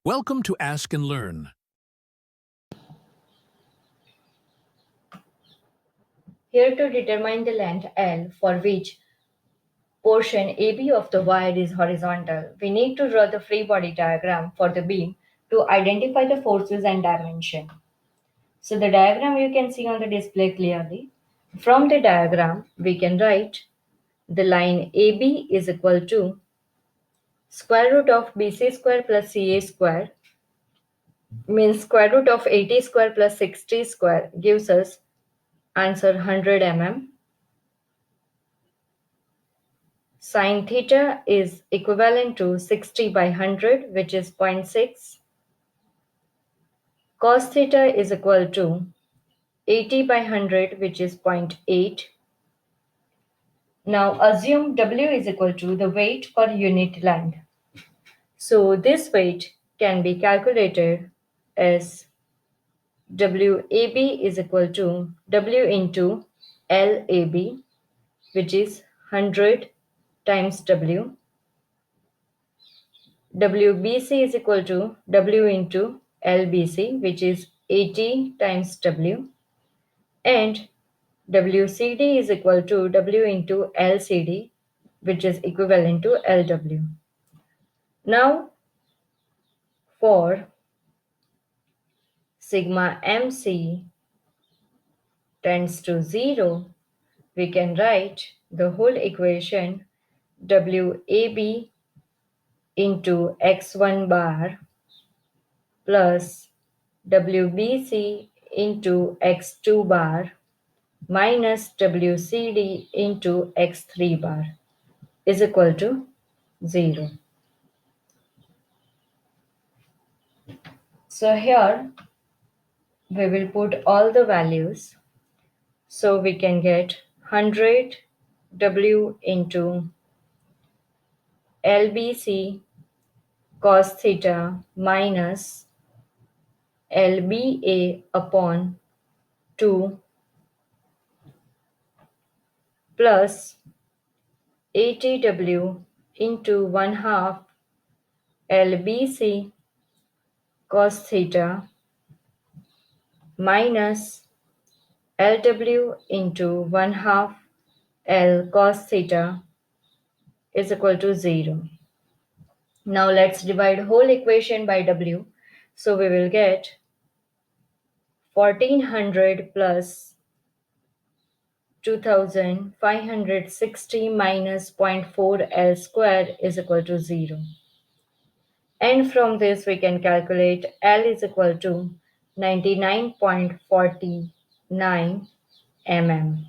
Welcome to Ask and Learn. Here to determine the length L for which portion AB of the wire is horizontal, we need to draw the free body diagram for the beam to identify the forces and dimension. So the diagram you can see on the display clearly. From the diagram, we can write the line AB is equal to square root of BC square plus CA square means square root of 80 square plus 60 square gives us answer 100 mm. Sin theta is equivalent to 60 by 100, which is 0.6. Cos theta is equal to 80 by 100, which is 0.8. Now assume W is equal to the weight per unit length. So this weight can be calculated as WAB is equal to W into LAB, which is 100 times W. WBC is equal to W into LBC, which is 80 times W, and WCD is equal to W into LCD, which is equivalent to LW. Now, for sigma MC tends to 0, we can write the whole equation WAB into X1 bar plus WBC into X2 bar minus WCD into X3 bar is equal to 0. So here we will put all the values. So we can get 100 W into LBC cos theta minus LBA upon 2 plus 80W into 1 half LBC cos theta minus LW into 1 half L cos theta is equal to 0. Now let's divide whole equation by W. So we will get 1400 plus 2560 minus 0.4 L square is equal to 0. And from this we can calculate L is equal to 99.49 mm.